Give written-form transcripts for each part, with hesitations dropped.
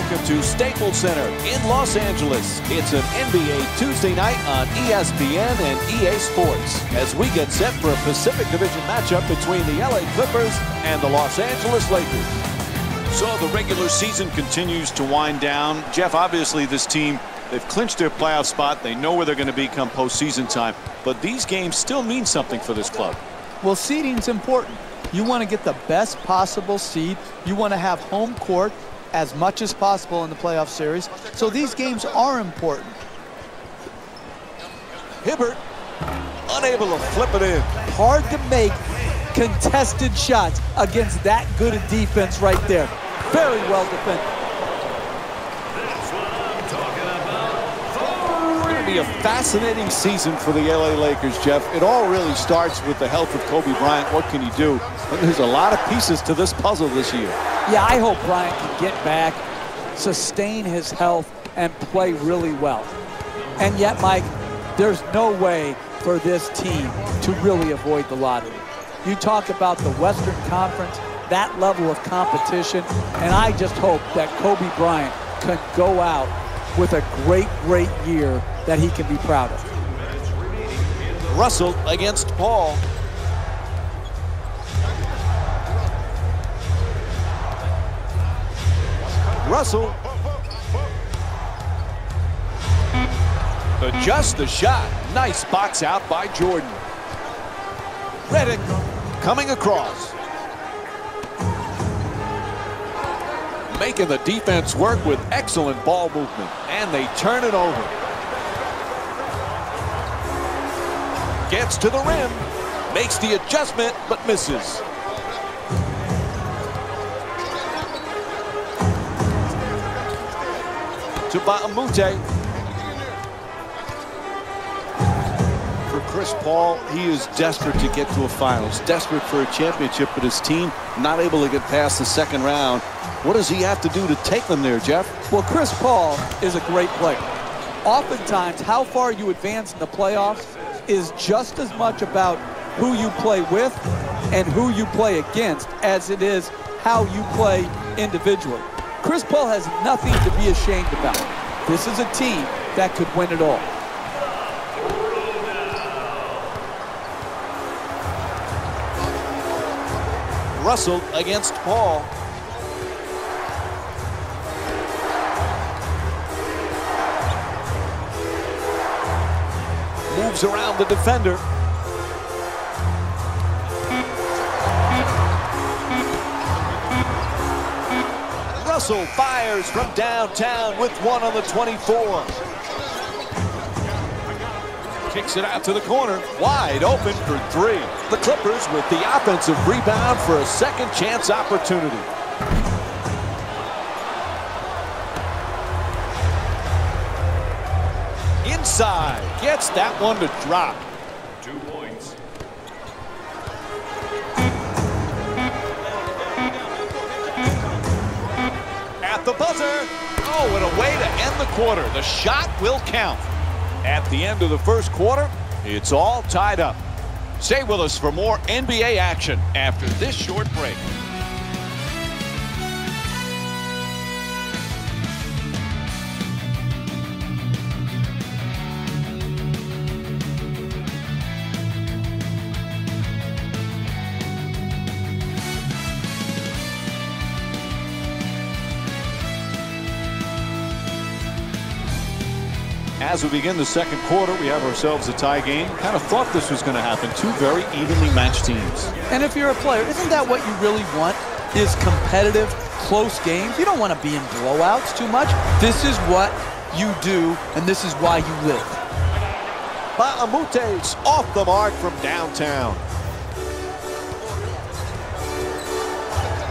Welcome to Staples Center in Los Angeles. It's an NBA Tuesday night on ESPN and EA Sports as we get set for a Pacific Division matchup between the LA Clippers and the Los Angeles Lakers. So the regular season continues to wind down. Jeff, obviously this team, they've clinched their playoff spot. They know where they're going to be come postseason time. But these games still mean something for this club. Well, seeding's important. You want to get the best possible seed. You want to have home court as much as possible in the playoff series. So these games are important. Hibbert unable to flip it in. Hard to make contested shots against that good a defense right there. Very well defended. It's going to be a fascinating season for the LA Lakers, Jeff. It all really starts with the health of Kobe Bryant. What can he do? But there's a lot of pieces to this puzzle this year. Yeah, I hope Bryant can get back, sustain his health, and play really well. And yet, Mike, there's no way for this team to really avoid the lottery. You talk about the Western Conference, that level of competition, and I just hope that Kobe Bryant can go out with a great, great year that he can be proud of. Russell against Paul. Russell adjusts the shot. Nice box out by Jordan. Redick coming across. Making the defense work with excellent ball movement. And they turn it over. Gets to the rim. Makes the adjustment, but misses. To Baamute. For Chris Paul, he is desperate to get to a finals, desperate for a championship, but his team not able to get past the second round. What does he have to do to take them there, Jeff? Well, Chris Paul is a great player. Oftentimes, how far you advance in the playoffs is just as much about who you play with and who you play against as it is how you play individually. Chris Paul has nothing to be ashamed about. This is a team that could win it all. Russell against Paul. Moves around the defender. Russell fires from downtown with one on the 24. Kicks it out to the corner. Wide open for three. The Clippers with the offensive rebound for a second chance opportunity. Inside. Gets that one to drop. 2 points. At the buzzer. Oh, and a way to end the quarter. The shot will count. At the end of the first quarter, it's all tied up. Stay with us for more NBA action after this short break. As we begin the second quarter, we have ourselves a tie game. Kind of thought this was going to happen. Two very evenly matched teams. And if you're a player, isn't that what you really want? Is competitive, close games. You don't want to be in blowouts too much. This is what you do, and this is why you live. Baamute's off the mark from downtown.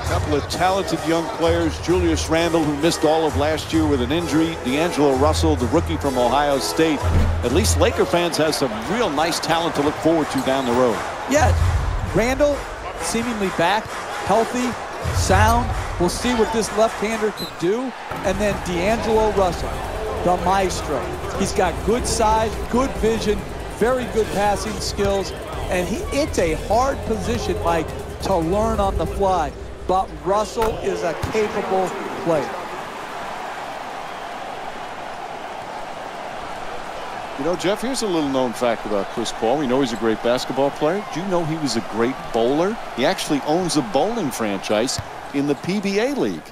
Couple of talented young players. Julius Randle, who missed all of last year with an injury. D'Angelo Russell, the rookie from Ohio State. At least Laker fans have some real nice talent to look forward to down the road. Yeah, Randle seemingly back, healthy, sound. We'll see what this left-hander can do. And then D'Angelo Russell, the maestro. He's got good size, good vision, very good passing skills. And it's a hard position, Mike, to learn on the fly. But Russell is a capable player. You know, Jeff, here's a little known fact about Chris Paul. We know he's a great basketball player. Do you know he was a great bowler? He actually owns a bowling franchise in the PBA League.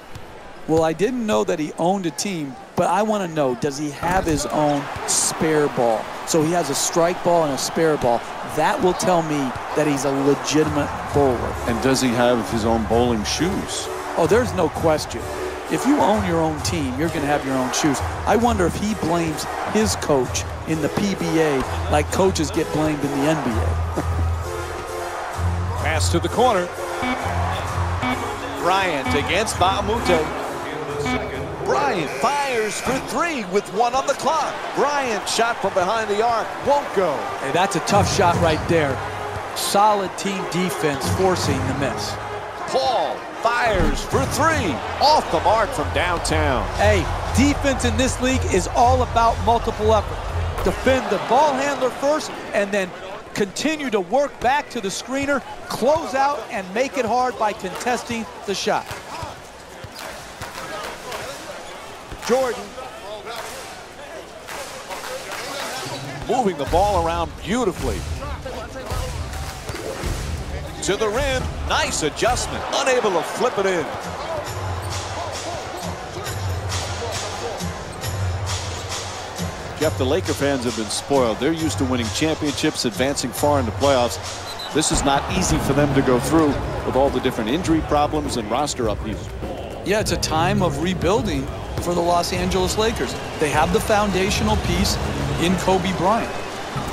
Well, I didn't know that he owned a team, but I want to know, does he have his own spare ball? So he has a strike ball and a spare ball. That will tell me that he's a legitimate bowler. And does he have his own bowling shoes? Oh, there's no question. If you own your own team, you're going to have your own shoes. I wonder if he blames his coach in the PBA like coaches get blamed in the NBA. Pass to the corner. Bryant against Baamute. Bryant fires for three with 1 on the clock. Bryant shot from behind the arc. Won't go. Hey, that's a tough shot right there. Solid team defense forcing the miss. Paul fires for three. Off the mark from downtown. Hey, defense in this league is all about multiple effort. Defend the ball handler first and then continue to work back to the screener, close out, and make it hard by contesting the shot. Jordan moving the ball around beautifully. To the rim, nice adjustment, unable to flip it in. Jeff, the Laker fans have been spoiled. They're used to winning championships, advancing far in the playoffs. This is not easy for them to go through with all the different injury problems and roster upheaval. Yeah, it's a time of rebuilding for the Los Angeles Lakers. They have the foundational piece in Kobe Bryant,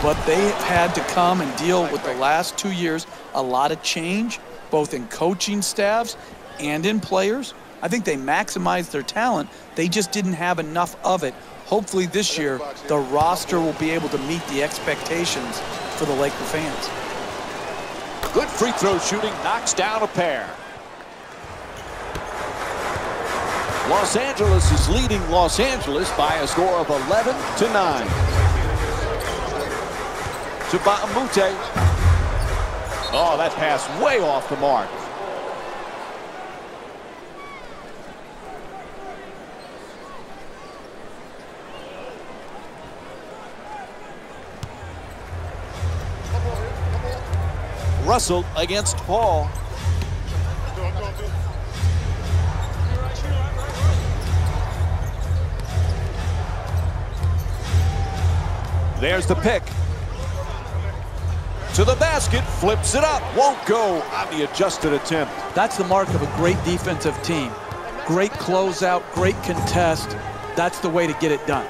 but they have had to come and deal with the last 2 years, a lot of change, both in coaching staffs and in players. I think they maximized their talent. They just didn't have enough of it. Hopefully this year, the roster will be able to meet the expectations for the Laker fans. Good free throw shooting, knocks down a pair. Los Angeles is leading Los Angeles by a score of 11-9. To Baamute. Oh, that pass way off the mark. Russell against Paul. There's the pick. To the basket, flips it up, won't go on the adjusted attempt. That's the mark of a great defensive team. Great closeout, great contest. That's the way to get it done.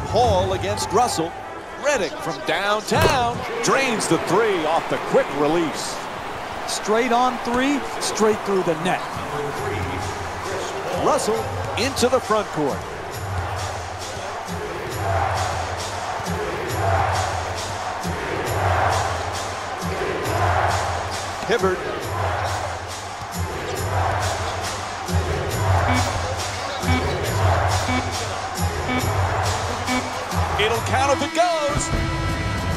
Paul against Russell. Redick from downtown drains the three off the quick release. Straight on three, straight through the net. Russell into the front court. Hibbert. It'll count if it goes.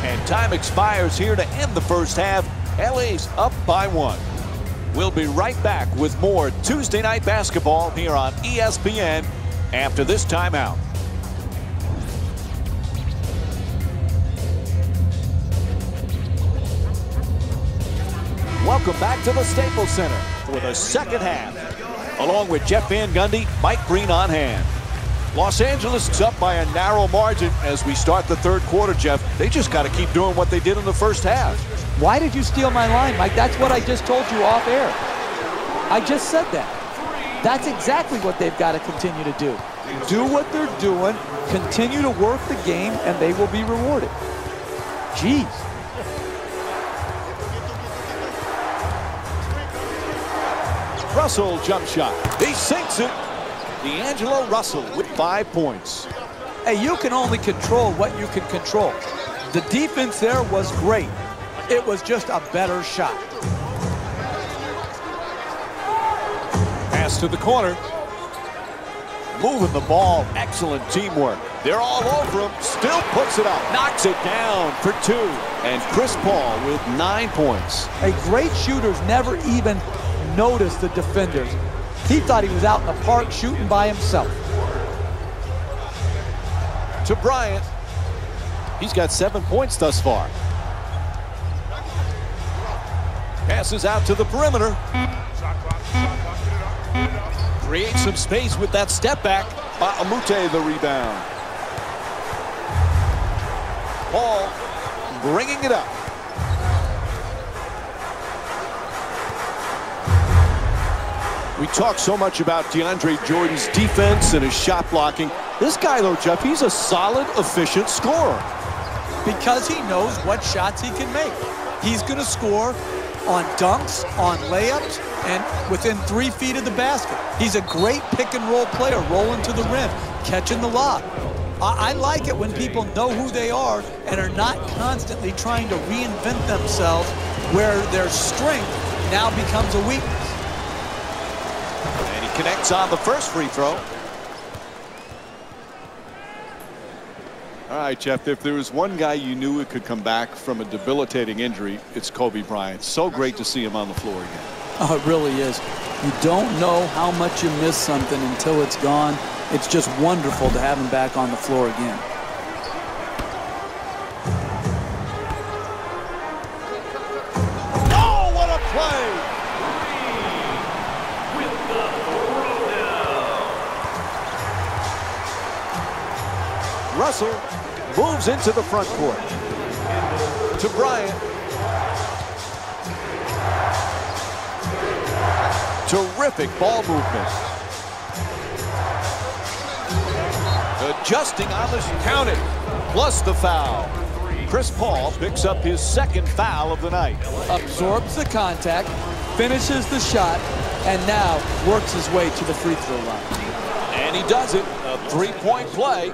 And time expires here to end the first half. LA's up by 1. We'll be right back with more Tuesday night basketball here on ESPN after this timeout. Welcome back to the Staples Center for the second half. Along with Jeff Van Gundy, Mike Green on hand. Los Angeles is up by a narrow margin as we start the third quarter, Jeff. They just got to keep doing what they did in the first half. Why did you steal my line, Mike? That's what I just told you off air. I just said that. That's exactly what they've got to continue to do. Do what they're doing, continue to work the game, and they will be rewarded. Jeez. Russell jump shot. He sinks it. D'Angelo Russell with 5 points. Hey, you can only control what you can control. The defense there was great. It was just a better shot. Pass to the corner. Moving the ball. Excellent teamwork. They're all over him. Still puts it up. Knocks it down for 2. And Chris Paul with 9 points. Hey, great shooters never even notice the defenders. He thought he was out in the park shooting by himself. To Bryant. He's got 7 points thus far. Passes out to the perimeter. Creates some space with that step back. Amute the rebound. Paul bringing it up. We talk so much about DeAndre Jordan's defense and his shot blocking. This guy, though, Jeff, he's a solid, efficient scorer. Because he knows what shots he can make. He's going to score on dunks, on layups, and within 3 feet of the basket. He's a great pick-and-roll player, rolling to the rim, catching the lob. I like it when people know who they are and are not constantly trying to reinvent themselves where their strength now becomes a weakness. And he connects on the first free throw. All right, Jeff, if there was one guy you knew who could come back from a debilitating injury, it's Kobe Bryant. So great to see him on the floor again. Oh, it really is. You don't know how much you miss something until it's gone. It's just wonderful to have him back on the floor again. Oh, what a play! Russell moves into the front court. To Bryant. Terrific ball movement. Adjusting on the counted, plus the foul. Chris Paul picks up his second foul of the night. Absorbs the contact, finishes the shot, and now works his way to the free throw line. And he does it. A three-point play.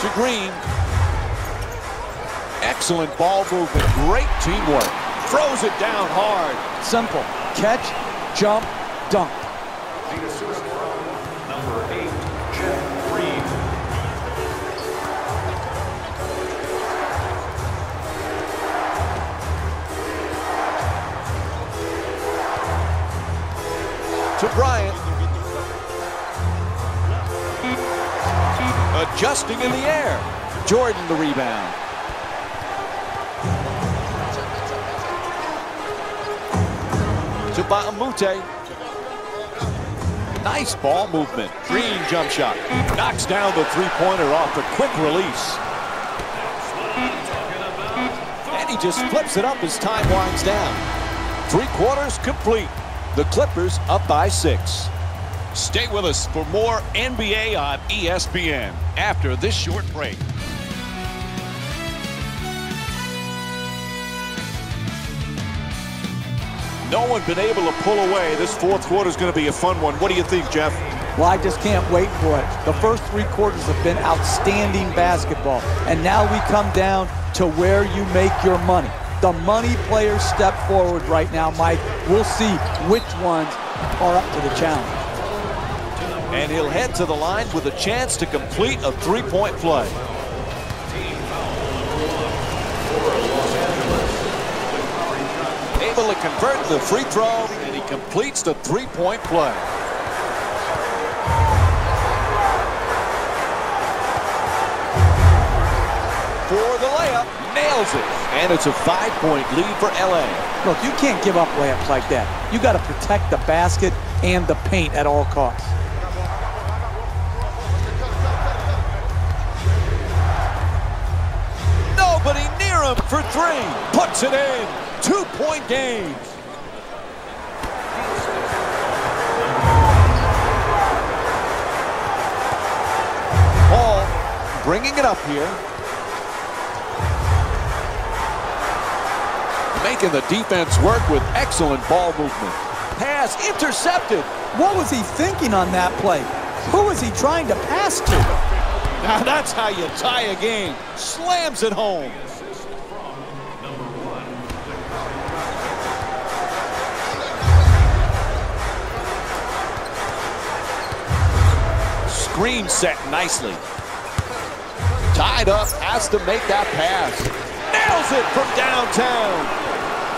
To Green. Excellent ball movement. Great teamwork. Throws it down hard. Simple. Catch, jump, dunk. The assist from number 8, Jeff Green. To Bryant. Adjusting in the air. Jordan the rebound. To Amute. Nice ball movement. Green jump shot. Knocks down the three-pointer off the quick release. And he just flips it up as time winds down. 3 quarters complete. The Clippers up by 6. Stay with us for more NBA on ESPN after this short break. No one been able to pull away. This fourth quarter is going to be a fun one. What do you think, Jeff? Well, I just can't wait for it. The first 3 quarters have been outstanding basketball. And now we come down to where you make your money. The money players step forward right now, Mike. We'll see which ones are up to the challenge. And he'll head to the line with a chance to complete a three-point play. Able to convert the free throw, and he completes the three-point play. For the layup, nails it. And it's a 5-point lead for LA. Look, you can't give up layups like that. You got to protect the basket and the paint at all costs. Nobody near him for 3. Puts it in. 2-point game. Paul bringing it up here. Making the defense work with excellent ball movement. Pass intercepted. What was he thinking on that play? Who was he trying to pass to? Now that's how you tie a game. Slams it home. Screen set nicely. Tied up, has to make that pass. Nails it from downtown.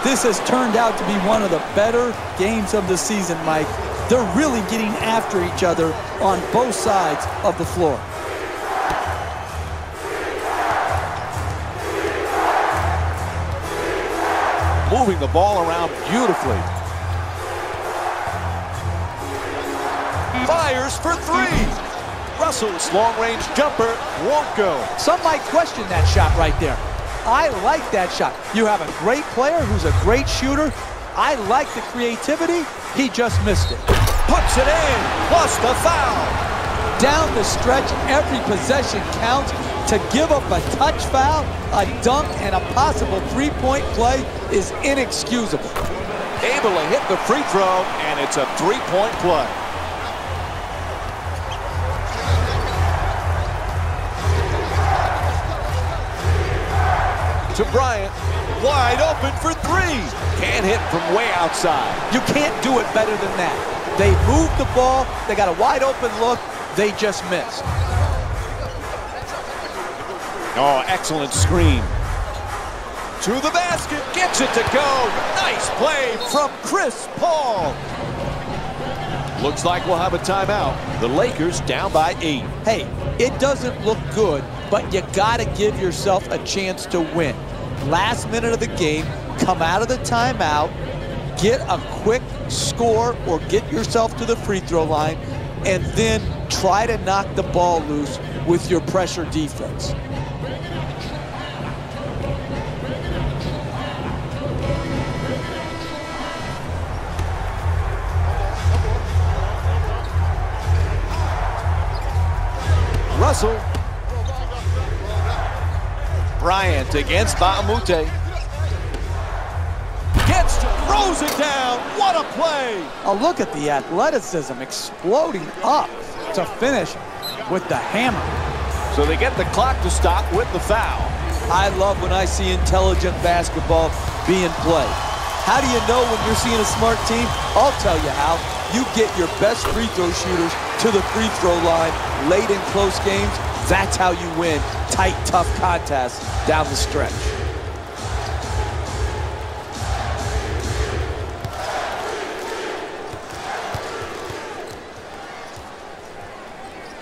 This has turned out to be one of the better games of the season, Mike. They're really getting after each other on both sides of the floor. Moving the ball around beautifully. Fires for three. Russell's long-range jumper won't go. Some might question that shot right there. I like that shot. You have a great player who's a great shooter. I like the creativity. He just missed it. Puts it in, plus the foul. Down the stretch, every possession counts. To give up a touch foul, a dunk, and a possible three-point play is inexcusable. Able to hit the free throw, and it's a three-point play. To Bryant, wide open for three. Can't hit from way outside. You can't do it better than that. They moved the ball, they got a wide open look, they just missed. Oh, excellent screen. To the basket, gets it to go. Nice play from Chris Paul. Looks like we'll have a timeout. The Lakers down by 8. Hey, it doesn't look good, but you gotta give yourself a chance to win. Last minute of the game, come out of the timeout, get a quick score or get yourself to the free throw line, and then try to knock the ball loose with your pressure defense. Russell. Bryant against Baamute. Throws it down. What a play. Oh, look at the athleticism exploding up to finish with the hammer. So they get the clock to stop with the foul. I love when I see intelligent basketball being played. How do you know when you're seeing a smart team? I'll tell you how. You get your best free throw shooters to the free throw line late in close games. That's how you win tight, tough contests down the stretch.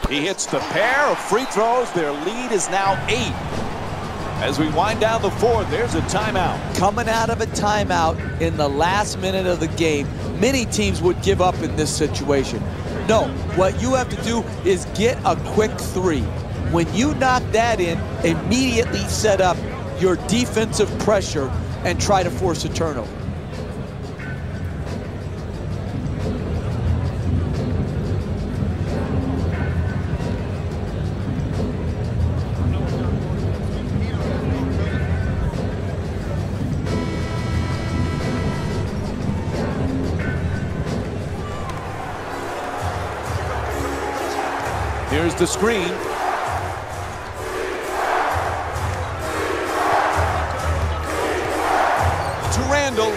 He hits the pair of free throws. Their lead is now 8. As we wind down the fourth, there's a timeout. Coming out of a timeout in the last minute of the game, many teams would give up in this situation. No, what you have to do is get a quick three. When you knock that in, immediately set up your defensive pressure and try to force a turnover. Here's the screen. To Randall.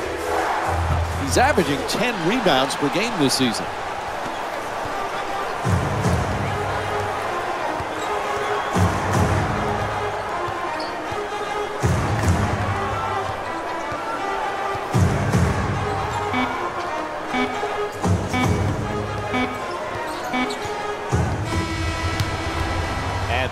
He's averaging 10 rebounds per game this season.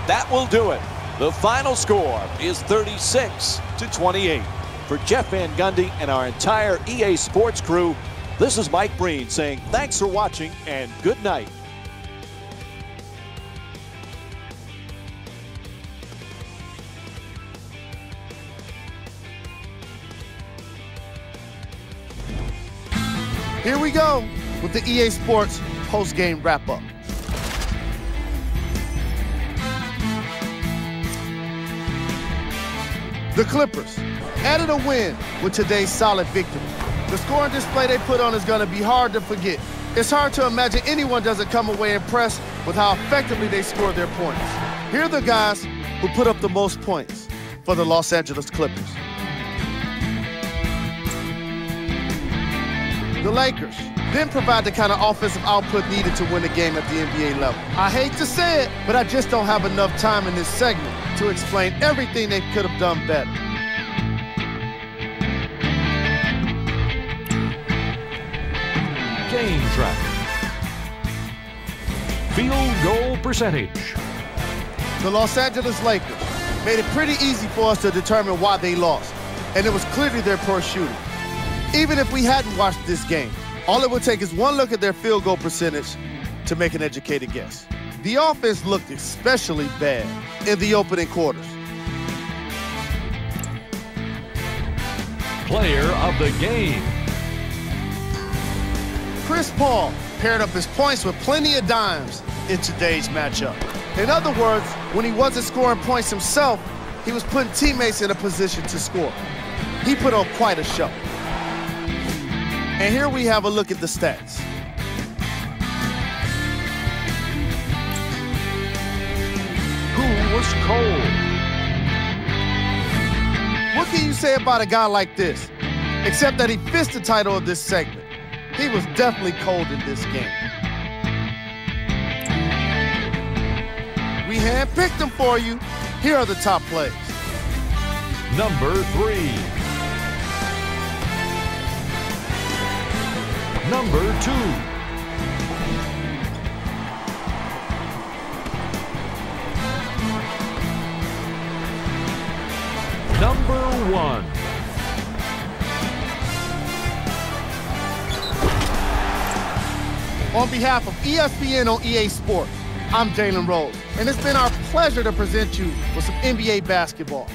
That will do it. The final score is 36-28. For Jeff Van Gundy and our entire EA Sports crew, this is Mike Breen saying thanks for watching and good night. Here we go with the EA Sports post-game wrap-up. The Clippers added a win with today's solid victory. The scoring display they put on is going to be hard to forget. It's hard to imagine anyone doesn't come away impressed with how effectively they scored their points. Here are the guys who put up the most points for the Los Angeles Clippers. The Lakers didn't provide the kind of offensive output needed to win the game at the NBA level. I hate to say it, but I just don't have enough time in this segment to explain everything they could have done better. Game track. field goal percentage. The Los Angeles Lakers made it pretty easy for us to determine why they lost, and it was clearly their poor shooting. Even if we hadn't watched this game, all it would take is one look at their field goal percentage to make an educated guess. The offense looked especially bad in the opening quarters. Player of the game. Chris Paul paired up his points with plenty of dimes in today's matchup. In other words, when he wasn't scoring points himself, he was putting teammates in a position to score. He put on quite a show. And here we have a look at the stats. Who was cold? What can you say about a guy like this? Except that he fits the title of this segment. He was definitely cold in this game. We handpicked him for you. Here are the top plays. Number 3. Number 2. Number 1. On behalf of ESPN on EA Sports, I'm Jalen Rose, and it's been our pleasure to present you with some NBA basketball.